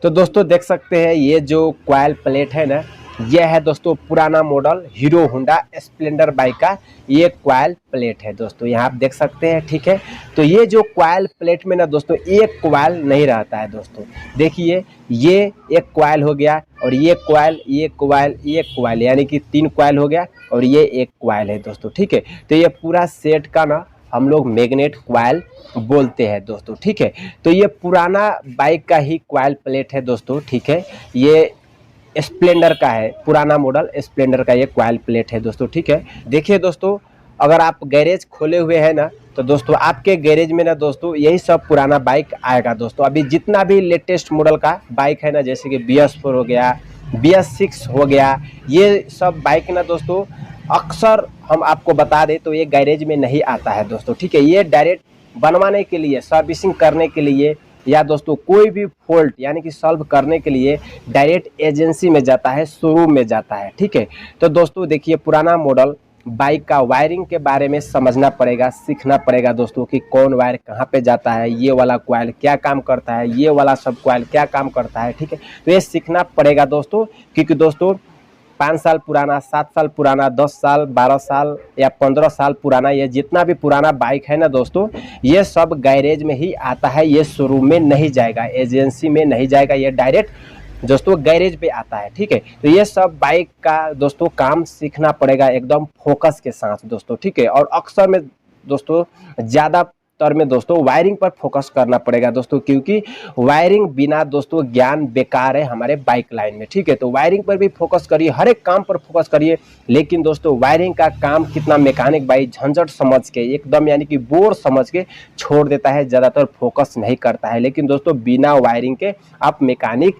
तो दोस्तों देख सकते हैं ये जो क्वाइल प्लेट है ना, ये है दोस्तों पुराना model hero Honda Splendor bike का ये क्वाइल प्लेट है दोस्तों, यहाँ आप देख सकते हैं। ठीक है, तो ये जो क्वाइल प्लेट में ना दोस्तों एक क्वाइल नहीं रहता है दोस्तों। देखिए ये एक क्वाइल हो गया और ये क्वाइल, ये क्वाइल, ये क्वाइल, यानी कि 3 क्वाइल हो गया और ये एक क्वाइल है दोस्तों। ठीक है, तो ये पूरा सेट का ना हम लोग मैग्नेट क्वाइल बोलते हैं दोस्तों। ठीक है, तो ये पुराना बाइक का ही क्वाइल प्लेट है दोस्तों। ठीक है, ये स्प्लेंडर का है, पुराना मॉडल स्प्लेंडर का ये क्वाइल प्लेट है दोस्तों। ठीक है, देखिए दोस्तों अगर आप गैरेज खोले हुए हैं ना, तो दोस्तों आपके गैरेज में ना दोस्तों यही सब पुराना बाइक आएगा दोस्तों। अभी जितना भी लेटेस्ट मॉडल का बाइक है ना, जैसे कि BS4 हो गया, BS6 हो गया, ये सब बाइक ना दोस्तों अक्सर हम आपको बता दें तो ये गैरेज में नहीं आता है दोस्तों। ठीक है, ये डायरेक्ट बनवाने के लिए, सर्विसिंग करने के लिए या दोस्तों कोई भी फॉल्ट यानी कि सॉल्व करने के लिए डायरेक्ट एजेंसी में जाता है, शोरूम में जाता है। ठीक है, तो दोस्तों देखिए पुराना मॉडल बाइक का वायरिंग के बारे में समझना पड़ेगा, सीखना पड़ेगा दोस्तों कि कौन वायर कहाँ पे जाता है, ये वाला कॉइल क्या काम करता है, ये वाला सब कॉइल क्या काम करता है। ठीक है, तो ये सीखना पड़ेगा दोस्तों, क्योंकि दोस्तों 5 साल पुराना, 7 साल पुराना, 10 साल, 12 साल या 15 साल पुराना, ये जितना भी पुराना बाइक है ना दोस्तों, ये सब गैरेज में ही आता है, ये शोरूम में नहीं जाएगा, एजेंसी में नहीं जाएगा, ये डायरेक्ट दोस्तों गैरेज पे आता है। ठीक है, तो ये सब बाइक का दोस्तों काम सीखना पड़ेगा एकदम फोकस के साथ दोस्तों। ठीक है, और अक्सर में दोस्तों ज़्यादातर में दोस्तों वायरिंग पर फोकस करना पड़ेगा दोस्तों, क्योंकि वायरिंग बिना दोस्तों ज्ञान बेकार है हमारे बाइक लाइन में। ठीक है, तो वायरिंग पर भी फोकस करिए, हर एक काम पर फोकस करिए, लेकिन दोस्तों वायरिंग का काम कितना मैकेनिक भाई झंझट समझ के एकदम यानी कि बोर समझ के छोड़ देता है, ज़्यादातर फोकस नहीं करता है। लेकिन दोस्तों बिना वायरिंग के आप मैकेनिक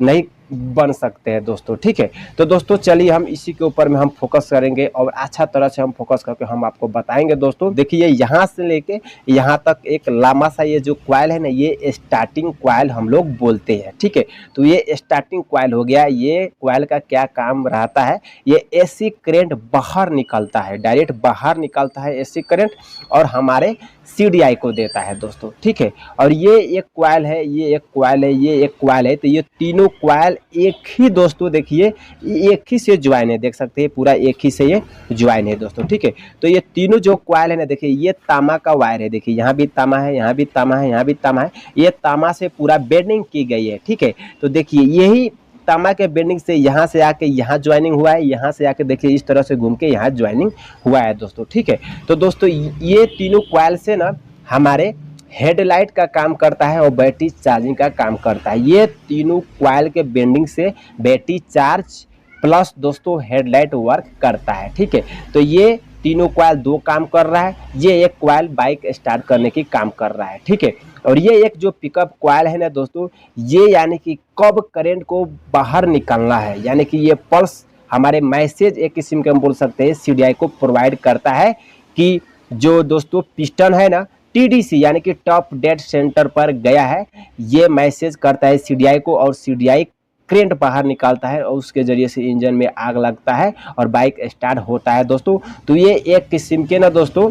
नहीं बन सकते हैं दोस्तों। ठीक है, तो दोस्तों चलिए हम इसी के ऊपर में हम फोकस करेंगे और अच्छा तरह से हम फोकस करके हम आपको बताएंगे दोस्तों। देखिए यहाँ से लेके यहाँ तक एक लंबा सा ये जो क्वाइल है ना, ये स्टार्टिंग क्वाइल हम लोग बोलते हैं। ठीक है, तो ये स्टार्टिंग क्वाइल हो गया। ये क्वाइल का क्या काम रहता है, ये AC करंट बाहर निकलता है, डायरेक्ट बाहर निकलता है AC करंट और हमारे CDI को देता है दोस्तों। ठीक है, और ये एक क्वाइल है, ये एक क्वाइल है, ये एक क्वाइल है, तो ये तीनों क्वाइल एक ही दोस्तों देखिए एक ही से ज्वाइन है, देख सकते हैं पूरा एक ही से ये ज्वाइन है दोस्तों। ठीक है, तो ये तीनों जो क्वाइल है ना, देखिए ये तांबा का वायर है, देखिए यहाँ भी तांबा है, यहाँ भी तांबा है, यहाँ भी तांबा है, ये तांबा से पूरा बेंडिंग की गई है। ठीक है, तो देखिए यही तांबा के बेंडिंग से यहाँ से आके यहाँ ज्वाइनिंग हुआ है, यहाँ से आके देखिए इस तरह से घूम के यहाँ ज्वाइनिंग हुआ है दोस्तों। ठीक है, तो दोस्तों ये तीनों क्वाइल से ना हमारे हेडलाइट का काम करता है और बैटरी चार्जिंग का काम करता है। ये तीनों क्वाइल के बेंडिंग से बैटरी चार्ज प्लस दोस्तों हेडलाइट वर्क करता है। ठीक है, तो ये तीनों क्वाइल 2 काम कर रहा है, ये एक क्वाइल बाइक स्टार्ट करने की काम कर रहा है। ठीक है, और ये एक जो पिकअप क्वाइल है ना दोस्तों, ये यानी कि कब करंट को बाहर निकालना है, यानी कि ये पल्स हमारे मैसेज एक किस्म के हम बोल सकते हैं CDI को प्रोवाइड करता है कि जो दोस्तों पिस्टन है ना TDC यानी कि टॉप डेड सेंटर पर गया है, ये मैसेज करता है CDI को और CDI करंट बाहर निकालता है और उसके जरिए से इंजन में आग लगता है और बाइक स्टार्ट होता है दोस्तों। तो ये एक किस्म के ना दोस्तों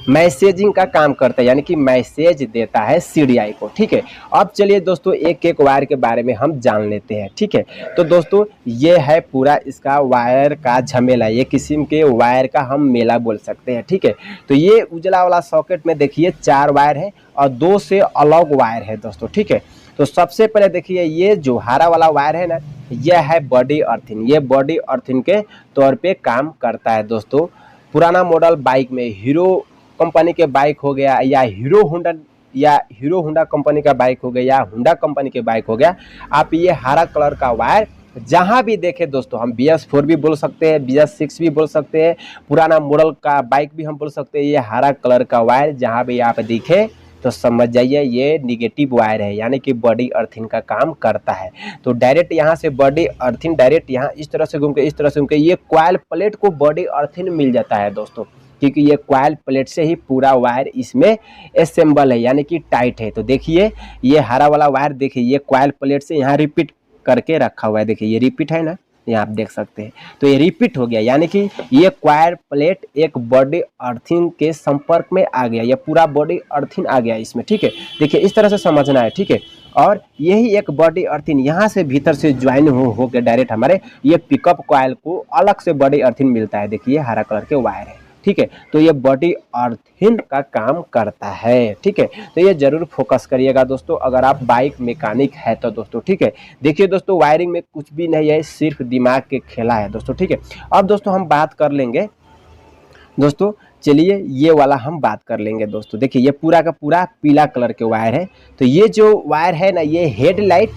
मैसेजिंग का काम करता है, यानी कि मैसेज देता है CDI को। ठीक है, अब चलिए दोस्तों एक एक वायर के बारे में हम जान लेते हैं। ठीक है, तो दोस्तों ये है पूरा इसका वायर का झमेला, ये किस्म के वायर का हम मेला बोल सकते हैं। ठीक है, तो ये उजला वाला सॉकेट में देखिए 4 वायर है और 2 से अलग वायर है दोस्तों। ठीक है, तो सबसे पहले देखिए ये जो हरा वाला वायर है ना, यह है बॉडी अर्थिंग, ये बॉडी अर्थिंग के तौर पे काम करता है दोस्तों। पुराना मॉडल बाइक में हीरो कंपनी के बाइक हो गया या हीरो होंडा कंपनी का बाइक हो गया या होंडा कंपनी के बाइक हो गया, आप ये हरा कलर का वायर जहां भी देखे दोस्तों, हम BS4 भी बोल सकते हैं, BS6 भी बोल सकते हैं, पुराना मॉडल का बाइक भी हम बोल सकते हैं, ये हरा कलर का वायर जहां भी आप दिखे तो समझ जाइए ये निगेटिव वायर है, यानी कि बॉडी अर्थिंग का काम करता है। तो डायरेक्ट यहाँ से बॉडी अर्थिंग डायरेक्ट यहाँ इस तरह से घूम के इस तरह से घूम के ये क्वाइल प्लेट को बॉडी अर्थिंग मिल जाता है दोस्तों, क्योंकि ये क्वाइल प्लेट से ही पूरा वायर इसमें असेंबल है, यानी कि टाइट है। तो देखिए ये हरा वाला वायर देखिए ये क्वाइल प्लेट से यहाँ रिपीट करके रखा हुआ है, देखिए ये रिपीट है ना, यहाँ आप देख सकते हैं। तो ये रिपीट हो गया, यानी कि ये क्वाइल प्लेट एक बॉडी अर्थिंग के संपर्क में आ गया, ये पूरा बॉडी अर्थिंग आ गया इसमें, ठीक है। देखिए इस तरह से समझना है, ठीक है। और यही एक बॉडी अर्थिंग यहाँ से भीतर से ज्वाइन हो के डायरेक्ट हमारे ये पिकअप कॉइल को अलग से बॉडी अर्थिंग मिलता है। देखिए हरा कलर के वायर है, ठीक है। तो ये बॉडी अर्थिंग का काम करता है, ठीक है। तो ये जरूर फोकस करिएगा दोस्तों, अगर आप बाइक मैकेनिक है तो दोस्तों, ठीक है। देखिए दोस्तों वायरिंग में कुछ भी नहीं है, सिर्फ दिमाग के खेला है दोस्तों, ठीक है। अब दोस्तों हम बात कर लेंगे दोस्तों, चलिए ये वाला हम बात कर लेंगे दोस्तों। देखिए ये पूरा का पूरा पीला कलर के वायर है। तो ये जो वायर है ना, ये हेडलाइट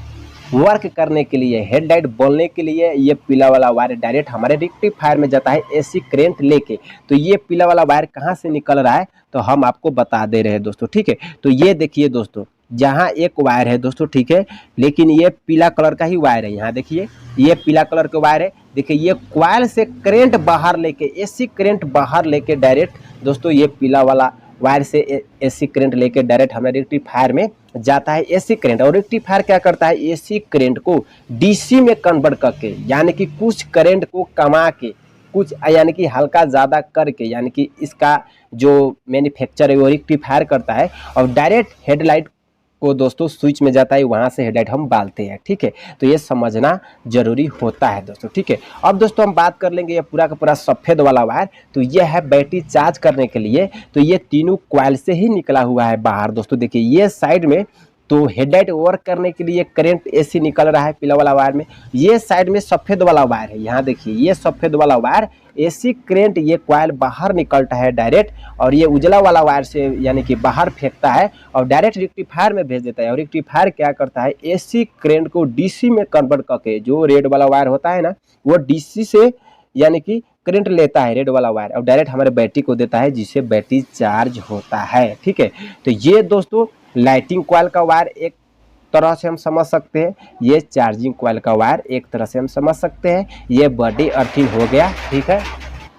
वर्क करने के लिए, हेडलाइट बोलने के लिए ये पीला वाला वायर डायरेक्ट हमारे रेक्टिफायर में जाता है एसी करंट लेके। तो ये पीला वाला वायर कहाँ से निकल रहा है तो हम आपको बता दे रहे हैं दोस्तों, ठीक है। तो ये देखिए दोस्तों, जहाँ एक वायर है दोस्तों, ठीक है, लेकिन ये पीला कलर का ही वायर है। यहाँ देखिए ये पीला कलर का वायर है। देखिए ये कॉइल से करंट बाहर लेके, एसी करंट बाहर लेके डायरेक्ट दोस्तों ये पीला वाला वायर से एसी करंट लेके डायरेक्ट हमारे रेक्टिफायर में जाता है एसी करंट। और रेक्टिफायर क्या करता है, एसी करंट को डीसी में कन्वर्ट करके, यानी कि कुछ करंट को कमा के, कुछ यानी कि हल्का ज़्यादा करके, यानी कि इसका जो मैन्युफैक्चर है वो रेक्टिफायर करता है और डायरेक्ट हेडलाइट को दोस्तों स्विच में जाता है, वहाँ से हेडलाइट हम बालते हैं, ठीक है। तो ये समझना जरूरी होता है दोस्तों, ठीक है। अब दोस्तों हम बात कर लेंगे ये पूरा का पूरा सफ़ेद वाला वायर। तो ये है बैटरी चार्ज करने के लिए। तो ये तीनों कॉइल से ही निकला हुआ है बाहर दोस्तों। देखिए ये साइड में तो हेडलाइट वर्क करने के लिए करंट एसी निकल रहा है पीला वाला वायर में। ये साइड में सफ़ेद वाला वायर है, यहाँ देखिए ये सफ़ेद वाला वायर एसी करंट, ये कॉइल बाहर निकलता है डायरेक्ट, और ये उजला वाला वायर से यानी कि बाहर फेंकता है और डायरेक्ट रेक्टिफायर में भेज देता है। और रेक्टिफायर क्या करता है, एसी करंट को डीसी में कन्वर्ट करके, जो रेड वाला वायर होता है ना, वो डीसी से यानी कि करंट लेता है रेड वाला वायर और डायरेक्ट हमारे बैटरी को देता है, जिससे बैटरी चार्ज होता है, ठीक है। तो ये दोस्तों लाइटिंग कॉइल का वायर एक तरह से हम समझ सकते हैं, ये चार्जिंग कॉइल का वायर एक तरह से हम समझ सकते हैं। ये बॉडी अर्थिंग हो गया, ठीक है।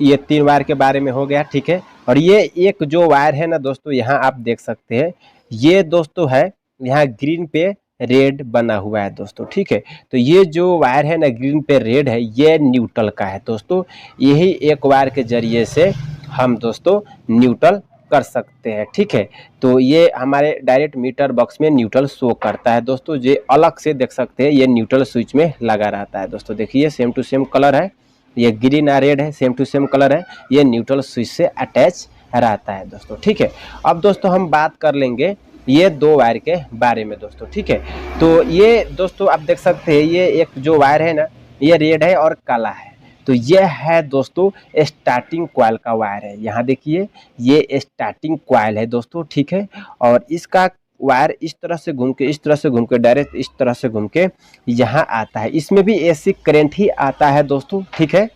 ये 3 वायर के बारे में हो गया, ठीक है। और ये एक जो वायर है ना दोस्तों, यहाँ आप देख सकते हैं, ये दोस्तों है यहाँ ग्रीन पे रेड बना हुआ है दोस्तों, ठीक है। तो ये जो वायर है ना ग्रीन पे रेड है, ये न्यूट्रल का है दोस्तों। यही एक वायर के जरिए से हम दोस्तों न्यूट्रल कर सकते हैं, ठीक है। तो ये हमारे डायरेक्ट मीटर बॉक्स में न्यूट्रल शो करता है दोस्तों। ये अलग से देख सकते हैं, ये न्यूट्रल स्विच में लगा रहता है दोस्तों। देखिए सेम टू सेम कलर है, ये ग्रीन और रेड है, सेम टू सेम कलर है, ये न्यूट्रल स्विच से अटैच रहता है दोस्तों, ठीक है। अब दोस्तों हम बात कर लेंगे ये 2 वायर के बारे में दोस्तों, ठीक है। तो ये दोस्तों आप देख सकते हैं, ये एक जो वायर है ना, ये रेड है और काला है। तो ये है दोस्तों स्टार्टिंग कॉइल का वायर है। यहाँ देखिए ये स्टार्टिंग कॉइल है दोस्तों, ठीक है। और इसका वायर इस तरह से घूम के, इस तरह से घूम के, डायरेक्ट इस तरह से घूम के यहाँ आता है। इसमें भी एसी करंट ही आता है दोस्तों, ठीक है।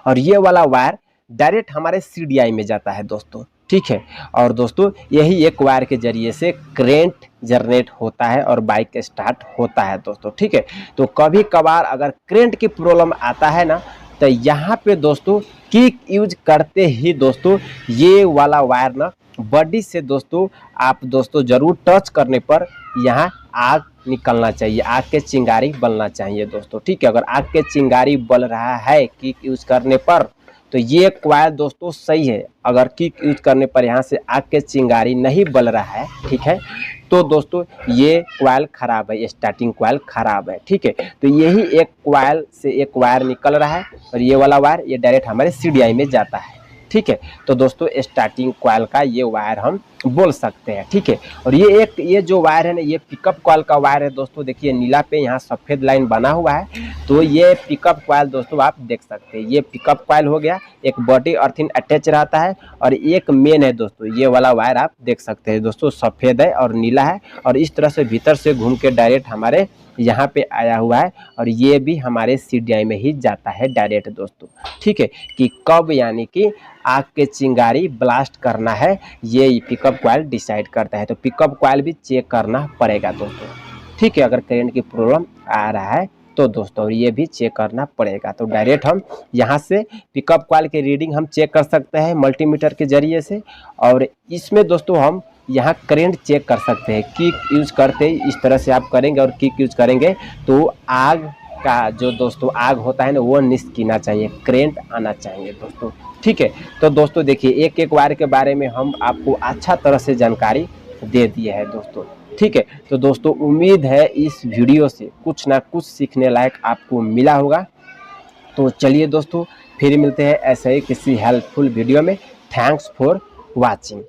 और ये वाला वायर डायरेक्ट हमारे सीडीआई में जाता है दोस्तों, ठीक है। और दोस्तों यही एक वायर के जरिए से करंट जनरेट होता है और बाइक स्टार्ट होता है दोस्तों, ठीक है। तो कभी कभार अगर करंट की प्रॉब्लम आता है ना, तो यहाँ पे दोस्तों किक यूज करते ही दोस्तों ये वाला वायर ना बॉडी से दोस्तों आप दोस्तों जरूर टच करने पर यहाँ आग निकलना चाहिए, आग के चिंगारी बलना चाहिए दोस्तों, ठीक है। अगर आग के चिंगारी बल रहा है किक यूज करने पर, तो ये कॉइल दोस्तों सही है। अगर किक यूज करने पर यहाँ से आग के चिंगारी नहीं बल रहा है, ठीक है, तो दोस्तों ये कॉइल खराब है, स्टार्टिंग कॉइल खराब है, ठीक है। तो यही एक कॉइल से एक वायर निकल रहा है और ये वाला वायर ये डायरेक्ट हमारे सीडीआई में जाता है, ठीक है। तो दोस्तों स्टार्टिंग कॉइल का ये वायर हम बोल सकते हैं, ठीक है। और ये जो वायर है ना, ये पिकअप कॉइल का वायर है दोस्तों। देखिए नीला पे यहाँ सफ़ेद लाइन बना हुआ है, तो ये पिकअप कॉइल दोस्तों आप देख सकते हैं, ये पिकअप कॉइल हो गया। एक बॉडी अर्थिंग अटैच रहता है और एक मेन है दोस्तों, ये वाला वायर आप देख सकते हैं दोस्तों, सफ़ेद है और नीला है और इस तरह से भीतर से घूम के डायरेक्ट हमारे यहाँ पे आया हुआ है और ये भी हमारे सीडीआई में ही जाता है डायरेक्ट दोस्तों, ठीक है। कि कब यानी कि आग के चिंगारी ब्लास्ट करना है, ये पिकअप कॉइल डिसाइड करता है। तो पिकअप कॉइल भी चेक करना पड़ेगा दोस्तों, ठीक है। अगर करंट की प्रॉब्लम आ रहा है तो दोस्तों ये भी चेक करना पड़ेगा। तो डायरेक्ट हम यहाँ से पिकअप कॉइल की रीडिंग हम चेक कर सकते हैं मल्टीमीटर के जरिए से। और इसमें दोस्तों हम यहाँ करंट चेक कर सकते हैं। किक यूज करते इस तरह से आप करेंगे और किक यूज करेंगे तो आग का जो दोस्तों आग होता है ना वो निस्किना चाहिए, करेंट आना चाहिए दोस्तों, ठीक है। तो दोस्तों देखिए एक एक वायर के बारे में हम आपको अच्छा तरह से जानकारी दे दिए है दोस्तों, ठीक है। तो दोस्तों उम्मीद है इस वीडियो से कुछ ना कुछ सीखने लायक आपको मिला होगा। तो चलिए दोस्तों फिर मिलते हैं ऐसे ही किसी हेल्पफुल वीडियो में। Thanks for watching.